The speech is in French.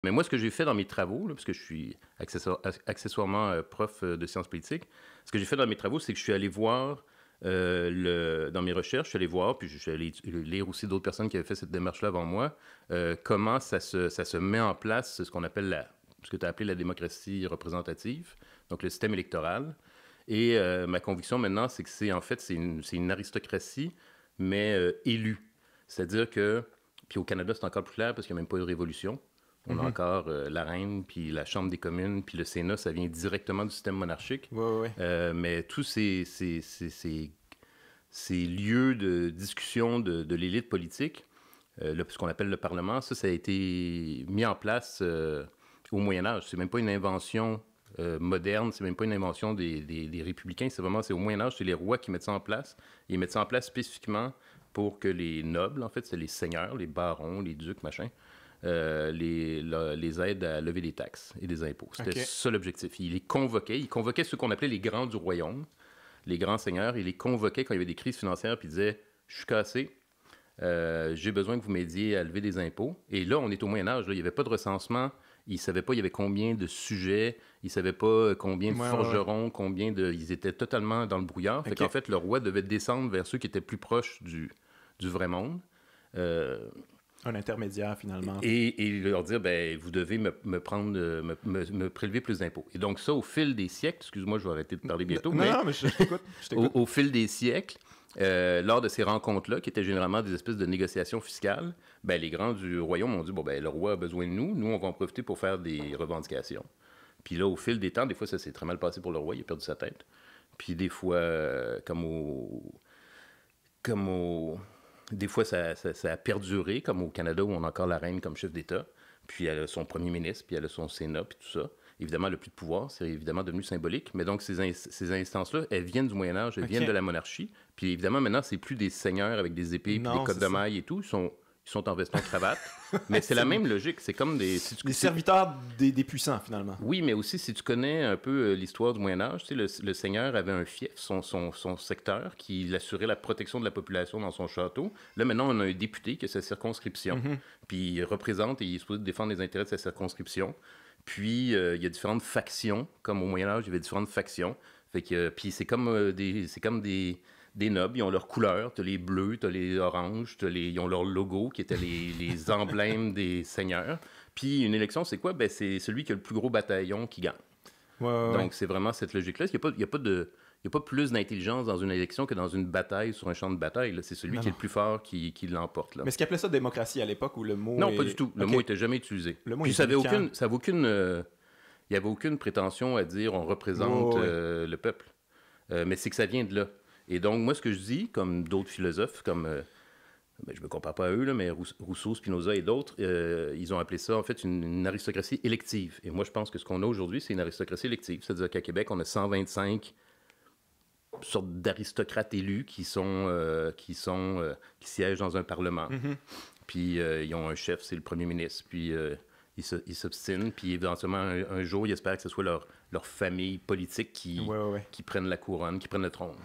Mais moi, ce que j'ai fait dans mes travaux, là, parce que je suis accessoirement prof de sciences politiques, ce que j'ai fait dans mes travaux, c'est que je suis allé voir, dans mes recherches, je suis allé voir, puis je suis allé lire aussi d'autres personnes qui avaient fait cette démarche-là avant moi, comment ça se met en place, ce qu'on appelle ce que tu as appelé la démocratie représentative, donc le système électoral. Et ma conviction maintenant, c'est que en fait, c'est une aristocratie, mais élue. C'est-à-dire que, puis au Canada, c'est encore plus clair parce qu'il n'y a même pas eu de révolution. On a encore la reine, puis la Chambre des communes, puis le Sénat, ça vient directement du système monarchique. Ouais. Mais tous ces lieux de discussion de l'élite politique, ce qu'on appelle le Parlement, ça a été mis en place au Moyen Âge. C'est même pas une invention moderne, c'est même pas une invention des républicains, c'est au Moyen Âge, c'est les rois qui mettent ça en place. Ils mettent ça en place spécifiquement pour que les nobles, en fait, c'est les seigneurs, les barons, les ducs, machin, les aident à lever des taxes et des impôts. C'était ça l'objectif. Il convoquait ceux qu'on appelait les grands du royaume, les grands seigneurs, il les convoquait quand il y avait des crises financières, puis il disait « Je suis cassé, j'ai besoin que vous m'aidiez à lever des impôts. » Et là, on est au Moyen-Âge, il n'y avait pas de recensement, ils ne savaient pas il y avait combien de sujets, ils ne savaient pas combien de forgerons, combien de... Ils étaient totalement dans le brouillard. Fait qu'en fait, le roi devait descendre vers ceux qui étaient plus proches du vrai monde. Un intermédiaire, finalement. Et leur dire, ben, vous devez me prélever plus d'impôts. Et donc ça, au fil des siècles, excuse-moi, je vais arrêter de parler bientôt, non, mais je t'écoute. Au fil des siècles, lors de ces rencontres-là, qui étaient généralement des espèces de négociations fiscales, ben, les grands du royaume ont dit, bon, ben, le roi a besoin de nous, on va en profiter pour faire des revendications. Puis là, au fil des temps, des fois, ça s'est très mal passé pour le roi, il a perdu sa tête. Puis des fois, des fois, ça a perduré, comme au Canada, où on a encore la reine comme chef d'État. Puis elle a son premier ministre, puis elle a son Sénat, puis tout ça. Évidemment, elle n'a plus de pouvoir, c'est évidemment devenu symbolique. Mais donc, ces instances-là, elles viennent du Moyen-Âge, elles viennent de la monarchie. Puis évidemment, maintenant, c'est plus des seigneurs avec des épées, puis des cottes de mailles et tout. Ils sont en veston-cravate. Mais c'est la même logique. C'est comme des... Les serviteurs des puissants, finalement. Oui, mais aussi, si tu connais un peu l'histoire du Moyen-Âge, tu sais, le seigneur avait un fief, son secteur, qui assurait la protection de la population dans son château. Là, maintenant, on a un député qui a sa circonscription. Puis il représente et il est supposé défendre les intérêts de sa circonscription. Puis il y a différentes factions. Comme au Moyen-Âge, il y avait différentes factions. Fait que, puis c'est comme des nobles, ils ont leurs couleurs, t'as les bleus, t'as les oranges, ils ont leur logo qui étaient les emblèmes des seigneurs. Puis une élection, c'est quoi? Ben, c'est celui qui a le plus gros bataillon qui gagne. Donc c'est vraiment cette logique-là. Il n'y a pas plus d'intelligence dans une élection que dans une bataille sur un champ de bataille. C'est celui qui est le plus fort qui l'emporte. Là. Mais est-ce qu'ils appelaient ça démocratie à l'époque où le mot... Non, pas du tout. Le mot n'était jamais utilisé. Puis ça avait aucune... il n'y avait aucune prétention à dire on représente le peuple. Mais c'est que ça vient de là. Et donc, moi, ce que je dis, comme d'autres philosophes, comme, je ne me compare pas à eux, là, mais Rousseau, Spinoza et d'autres, ils ont appelé ça, en fait, une aristocratie élective. Et moi, je pense que ce qu'on a aujourd'hui, c'est une aristocratie élective. C'est-à-dire qu'à Québec, on a 125 sortes d'aristocrates élus qui siègent dans un parlement. Puis, ils ont un chef, c'est le premier ministre. Puis, ils s'obstinent, puis éventuellement, un jour, ils espèrent que ce soit leur famille politique qui prenne la couronne, qui prenne le trône.